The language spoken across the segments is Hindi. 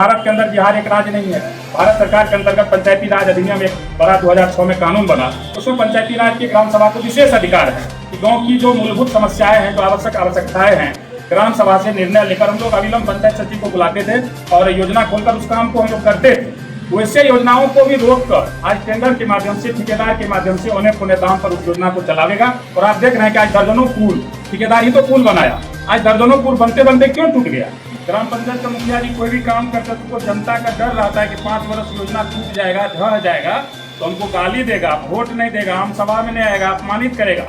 भारत के अंदर बिहार एक राज्य नहीं है। भारत सरकार के अंतर्गत पंचायती राज अधिनियम एक बड़ा 2006 में कानून बना। उसमें पंचायती राज की ग्राम सभा को विशेष अधिकार है कि गांव की जो मूलभूत समस्याएं हैं, जो आवश्यकताएं हैं, ग्राम सभा से निर्णय लेकर हम लोग अविलंब पंचायत सचिव को बुलाते थे और योजना खोलकर उस काम को हम लोग करते थे। वैसे योजनाओं को भी रोककर आज टेंडर के माध्यम से, ठेकेदार के माध्यम से औने पौने दाम पर उस योजना को चलावेगा। और आप देख रहे हैं कि आज दर्जनों पुल, ठेकेदार ही तो पुल बनाया, आज दर्जनों पुल बनते बनते क्यों टूट गया। ग्राम पंचायत का मुखिया जी कोई भी काम करता है तो जनता का डर रहता है कि 5 वर्ष योजना टूट जाएगा, ढह जाएगा तो हमको गाली देगा, वोट नहीं देगा, हम सभा में नहीं आएगा, अपमानित करेगा।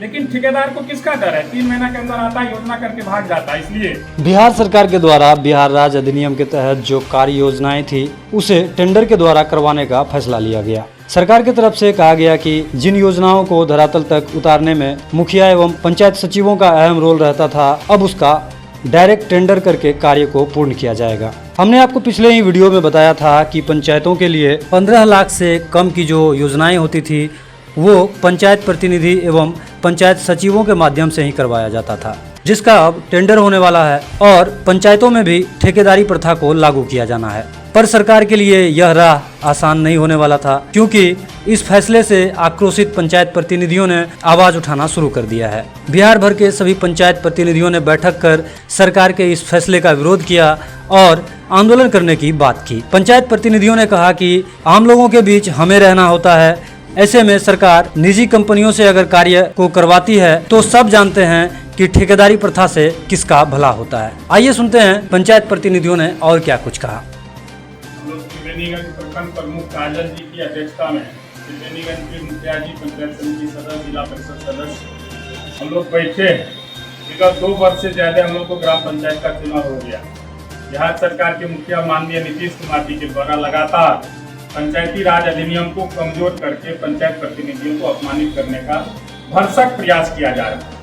लेकिन ठेकेदार को किसका डर है? 3 महीना के अंदर आता है, योजना करके भाग जाता है। इसलिए बिहार सरकार के द्वारा बिहार राज्य अधिनियम के तहत जो कार्य योजनाएं थी उसे टेंडर के द्वारा करवाने का फैसला लिया गया। सरकार की तरफ से कहा गया कि जिन योजनाओं को धरातल तक उतारने में मुखिया एवं पंचायत सचिवों का अहम रोल रहता था, अब उसका डायरेक्ट टेंडर करके कार्य को पूर्ण किया जाएगा। हमने आपको पिछले ही वीडियो में बताया था कि पंचायतों के लिए 15 लाख से कम की जो योजनाएं होती थी वो पंचायत प्रतिनिधि एवं पंचायत सचिवों के माध्यम से ही करवाया जाता था, जिसका अब टेंडर होने वाला है और पंचायतों में भी ठेकेदारी प्रथा को लागू किया जाना है। पर सरकार के लिए यह राह आसान नहीं होने वाला था, क्योंकि इस फैसले से आक्रोशित पंचायत प्रतिनिधियों ने आवाज उठाना शुरू कर दिया है। बिहार भर के सभी पंचायत प्रतिनिधियों ने बैठक कर सरकार के इस फैसले का विरोध किया और आंदोलन करने की बात की। पंचायत प्रतिनिधियों ने कहा कि आम लोगों के बीच हमें रहना होता है, ऐसे में सरकार निजी कंपनियों से अगर कार्य को करवाती है तो सब जानते हैं कि ठेकेदारी प्रथा से किसका भला होता है। आइए सुनते हैं पंचायत प्रतिनिधियों ने और क्या कुछ कहा। त्रिवेणीगंज प्रखंड प्रमुख काजल जी की अध्यक्षता में त्रिवेणीगंज के मुखिया जी, पंचायत समिति सदस्य, जिला परिषद सदस्य हम लोग बैठे हैं। विगत 2 वर्ष से ज्यादा हम लोग को ग्राम पंचायत का चुनाव हो गया। बिहार सरकार के मुखिया माननीय नीतीश कुमार जी के द्वारा लगातार पंचायती राज अधिनियम को कमजोर करके पंचायत प्रतिनिधियों को अपमानित करने का भरसक प्रयास किया जा रहा है।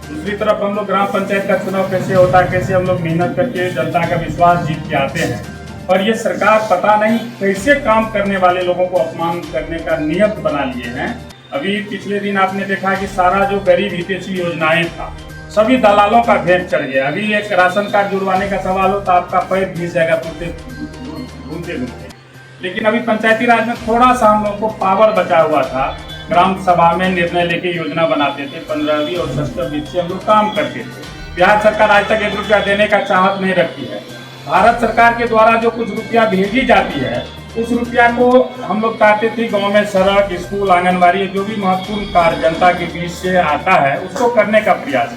दूसरी तरफ हम लोग ग्राम पंचायत का चुनाव कैसे होता है, कैसे हम लोग मेहनत करके जनता का विश्वास जीत के आते हैं, और ये सरकार पता नहीं कैसे काम करने वाले लोगों को अपमान करने का नियत बना लिए हैं। अभी पिछले दिन आपने देखा कि सारा जो गरीब हितैषी योजनाएं था सभी दलालों का भेंट चढ़ गया। अभी एक राशन कार्ड जुड़वाने का सवाल हो तो आपका पैर घिस जाएगा घूमते घूमते। लेकिन अभी पंचायती राज में थोड़ा सा हम लोग को पावर बचा हुआ था। ग्राम सभा में निर्णय लेके योजना बनाते थे, 15वीं और 6वीं वित्त से हम लोग काम करते थे। बिहार सरकार आज तक 1 रुपया देने का चाहत नहीं रखती है। भारत सरकार के द्वारा जो कुछ रुपया भेजी जाती है उस रुपया को हम लोग चाहते थे गांव में सड़क, स्कूल, आंगनबाड़ी, जो भी महत्वपूर्ण कार्य जनता के बीच से आता है उसको करने का प्रयास।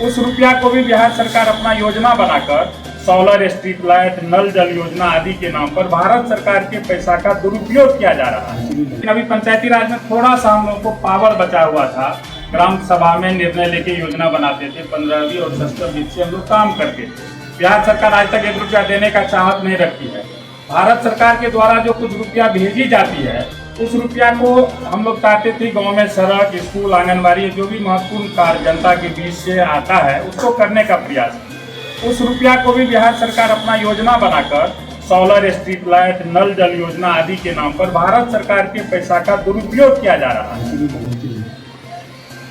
उस रुपया को भी बिहार सरकार अपना योजना बनाकर सोलर, स्ट्रीट लाइट, नल जल योजना आदि के नाम पर भारत सरकार के पैसा का दुरुपयोग किया जा रहा है। लेकिन अभी पंचायती राज में थोड़ा सा हम लोग को पावर बचा हुआ था। ग्राम सभा में निर्णय लेके योजना बनाते थे, 15वीं और 6वीं वित्त से हम लोग काम करते थे। बिहार सरकार आज तक 1 रुपया देने का चाहत नहीं रखती है। भारत सरकार के द्वारा जो कुछ रुपया भेजी जाती है उस रुपया को हम लोग चाहते थे गांव में सड़क, स्कूल, आंगनबाड़ी, जो भी महत्वपूर्ण कार्य जनता के बीच से आता है उसको करने का प्रयास। उस रुपया को भी बिहार सरकार अपना योजना बनाकर सोलर, स्ट्रीट लाइट, नल जल योजना आदि के नाम पर भारत सरकार के पैसा का दुरुपयोग किया जा रहा है।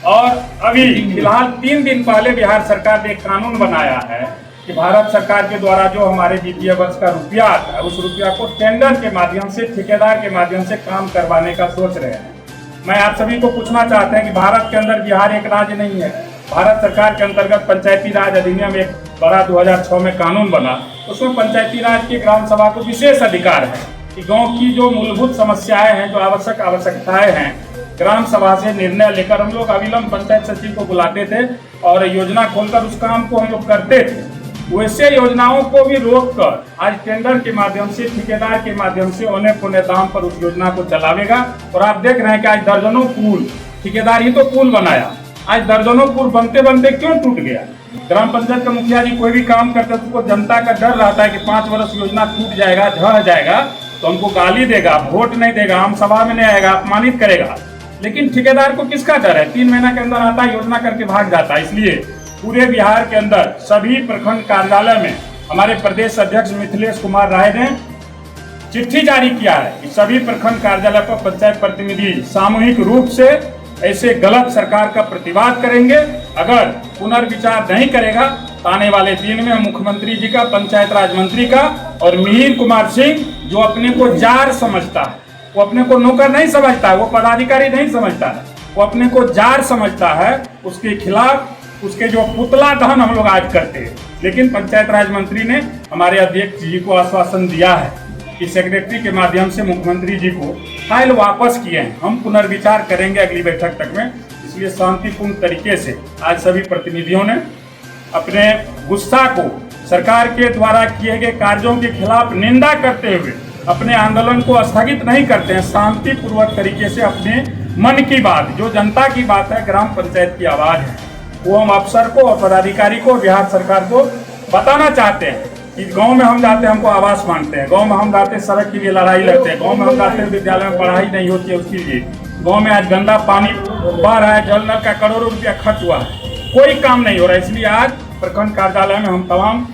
और अभी फिलहाल 3 दिन पहले बिहार सरकार ने एक कानून बनाया है कि भारत सरकार के द्वारा जो हमारे वित्तीय वर्ष का रुपया आता है उस रुपया को टेंडर के माध्यम से, ठेकेदार के माध्यम से काम करवाने का सोच रहे हैं। मैं आप सभी को पूछना चाहते हैं कि भारत के अंदर बिहार एक राज्य नहीं है। भारत सरकार के अंतर्गत पंचायती राज अधिनियम एक बड़ा 2006 में कानून बना। उसमें पंचायती राज की ग्राम सभा को विशेष अधिकार है कि गांव की जो मूलभूत समस्याएं हैं, जो आवश्यकताएं हैं, ग्राम सभा से निर्णय लेकर हम लोग अविलंब पंचायत सचिव को बुलाते थे और योजना खोलकर उस काम को हम लोग करते थे। वैसे योजनाओं को भी रोककर आज टेंडर के माध्यम से, ठेकेदार के माध्यम से औने पौने दाम पर उस योजना को चलावेगा। और आप देख रहे हैं कि आज दर्जनों पुल, ठेकेदार ही तो पुल बनाया, आज दर्जनों पुल बनते बनते क्यों टूट गया। ग्राम पंचायत का मुखिया जी कोई भी काम करते हैं तो जनता का डर रहता है कि 5 वर्ष योजना टूट जाएगा, ढह जाएगा तो हमको गाली देगा, वोट नहीं देगा, हम सभा में नहीं आएगा, अपमानित करेगा। लेकिन ठेकेदार को किसका डर है? 3 महीना के अंदर आता है, योजना करके भाग जाता है। इसलिए पूरे बिहार के अंदर सभी प्रखंड कार्यालय में हमारे प्रदेश अध्यक्ष मिथिलेश कुमार राय ने चिट्ठी जारी किया है कि सभी प्रखंड कार्यालय पर पंचायत प्रतिनिधि सामूहिक रूप से ऐसे गलत सरकार का प्रतिवाद करेंगे। अगर पुनर्विचार नहीं करेगा आने वाले दिन में मुख्यमंत्री जी का, पंचायत राज मंत्री का और मिहिर कुमार सिंह जो अपने को जार समझता है, वो अपने को नौकर नहीं समझता है, वो पदाधिकारी नहीं समझता है, वो अपने को जार समझता है, उसके खिलाफ उसके जो पुतला दहन हम लोग आज करते हैं। लेकिन पंचायत राज मंत्री ने हमारे अध्यक्ष जी को आश्वासन दिया है कि सेक्रेटरी के माध्यम से मुख्यमंत्री जी को फाइल वापस किए हैं, हम पुनर्विचार करेंगे अगली बैठक तक में। इसलिए शांतिपूर्ण तरीके से आज सभी प्रतिनिधियों ने अपने गुस्सा को सरकार के द्वारा किए गए कार्यों के खिलाफ निंदा करते हुए अपने आंदोलन को स्थगित नहीं करते हैं, शांतिपूर्वक तरीके से अपने मन की बात, जो जनता की बात है, ग्राम पंचायत की आवाज है, वो हम अफसर को और पदाधिकारी को, बिहार सरकार को बताना चाहते हैं कि गांव में हम जाते हैं, हमको आवास मांगते हैं, गांव में हम जाते हैं, सड़क के लिए लड़ाई लड़ते हैं, गांव में हम जाते हैं, विद्यालय में पढ़ाई नहीं होती है उसके लिए, गांव में आज गंदा पानी बह रहा है, जल नल का करोड़ों रुपया खर्च हुआ है, कोई काम नहीं हो रहा है। इसलिए आज प्रखंड कार्यालय में हम तमाम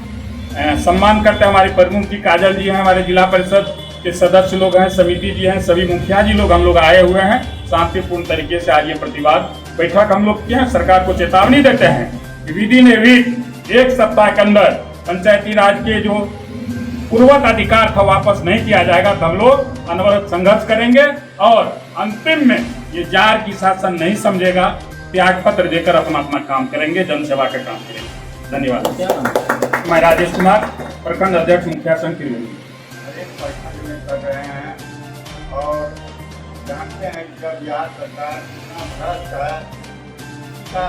सम्मान करते हैं, हमारे प्रमुख जी काजल जी हैं, हमारे जिला परिषद के सदस्य लोग हैं, समिति जी हैं, सभी मुखिया जी लोग हम लोग आए हुए हैं। शांतिपूर्ण तरीके से आज ये प्रतिवाद बैठक हम लोग किए हैं। सरकार को चेतावनी देते हैं कि विदिन ए वीक, एक सप्ताह के अंदर पंचायती राज के जो पूर्वत अधिकार था वापस नहीं किया जाएगा तो हम लोग अनवरत संघर्ष करेंगे और अंतिम में ये जार की शासन नहीं समझेगा, त्याग पत्र देकर अपना अपना काम करेंगे, जनसेवा का काम करेंगे। धन्यवाद। मैं राजेश कुमार, प्रखंड अध्यक्ष मुखिया संघ त्रिवेणी। हरेक प्रखंड में कर रहे हैं और जानते हैं कि जब बिहार सरकार इतना भ्रष्ट है, इसका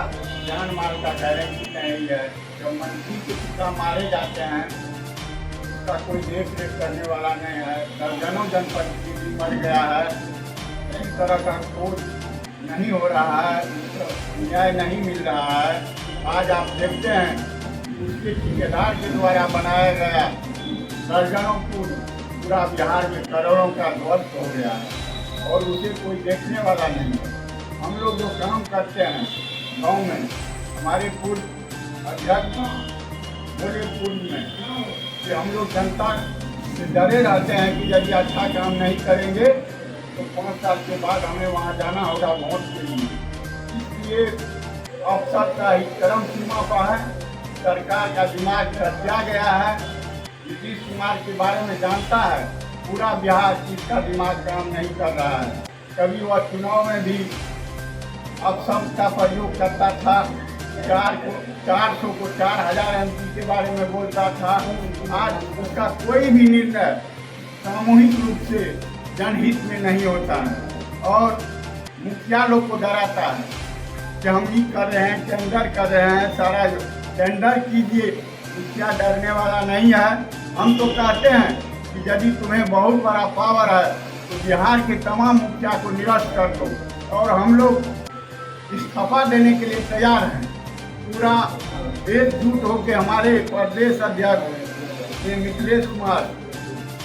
जान माल का गारंटी नहीं है। जब मंत्री के पिता मारे जाते हैं उसका कोई देख रेख करने वाला नहीं है। दर्जनों जनप्रतिनिधि मर गया है, इस तरह का कोई नहीं हो रहा है, न्याय नहीं मिल रहा है। आज आप देखते हैं उसके ठेकेदार के द्वारा बनाया गया दर्जनों पुल पूरा बिहार में करोड़ों का ध्वस्त हो गया है और उसे कोई देखने वाला नहीं है। हम लोग जो काम करते हैं गांव में, हमारे पूर्व अध्यक्ष बोले पूर्व में कि हम लोग जनता से डरे रहते हैं कि यदि अच्छा काम नहीं करेंगे तो 5 साल के बाद हमें वहाँ जाना होगा वोट के लिए। इसलिए अफसर का ही चरम सीमा पर है, सरकार का दिमाग रचा गया है। नीतीश कुमार के बारे में जानता है पूरा बिहार, इसका दिमाग काम नहीं कर रहा है। कभी वह चुनाव में भी अपशब्द का प्रयोग करता था, 400 को 4000 MP के बारे में बोलता था। आज उसका कोई भी निर्णय सामूहिक रूप से जनहित में नहीं होता है और मुखिया लोग को डराता है कि हम ये कर रहे हैं, टेंडर कर रहे हैं, सारा टेंडर कीजिए। मुखिया डरने वाला नहीं है। हम तो कहते हैं कि यदि तुम्हें बहुत बड़ा पावर है तो बिहार के तमाम मुखिया को निरस्त कर दो और हम लोग इस्तीफा देने के लिए तैयार हैं। पूरा एकजुट होकर हमारे प्रदेश अध्यक्ष श्री मिथिलेश कुमार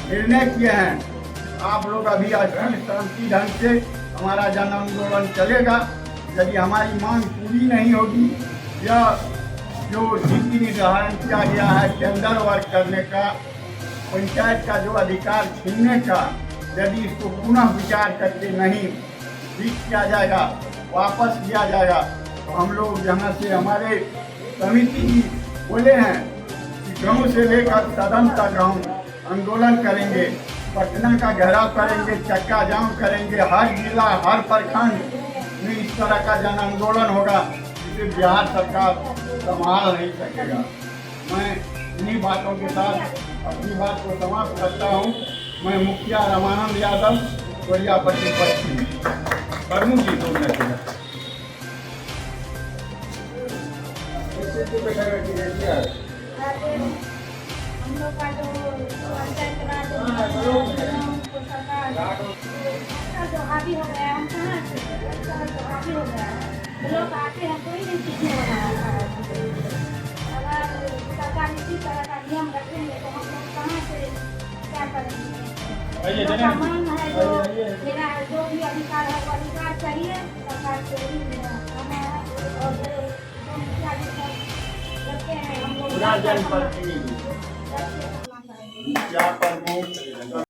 निर्णय किए हैं, आप लोग अभी अखंड शांति ढंग से हमारा जन आंदोलन चलेगा। यदि हमारी मांग पूरी नहीं होगी या जो नीति निर्धारण किया गया है टेंडर वर्क करने का, पंचायत का जो अधिकार छीनने का, यदि इसको पुनः विचार करके नहीं ठीक किया जाएगा, वापस किया जाएगा, तो हम लोग यहाँ से हमारे समिति जी बोले हैं कि गांव से लेकर सदन तक हम आंदोलन करेंगे, पटना का घेराव करेंगे, चक्का जाम करेंगे, हर जिला हर प्रखंड में इस तरह का जन आंदोलन होगा जिसे बिहार सरकार संभाल नहीं सकेगा। मैं इन्हीं बातों के साथ अपनी बात को समाप्त करता हूँ। मैं मुखिया रामानंद यादव, गोरियापट्टी पश्चिम। प्रमुख जी 2 मिनट के लिए। हम लोग का जो पंचायत राज जो हावी हो गया है, हम कहाँ से जो हावी हो गया है, लोग आते हैं कोई नहीं सीखने वाला है। अगर सरकार इसी तरह का नियम रखेंगे तो हम लोग कहाँ से क्या करेंगे। जो सामान है, जो मेरा जो भी अधिकार है वो अधिकार चाहिए सरकार से ही मेरा खाना है। और जो मुखिया जी सब रखते हैं हम लोग जनप्रतिनिधि, मुखिया प्रमुख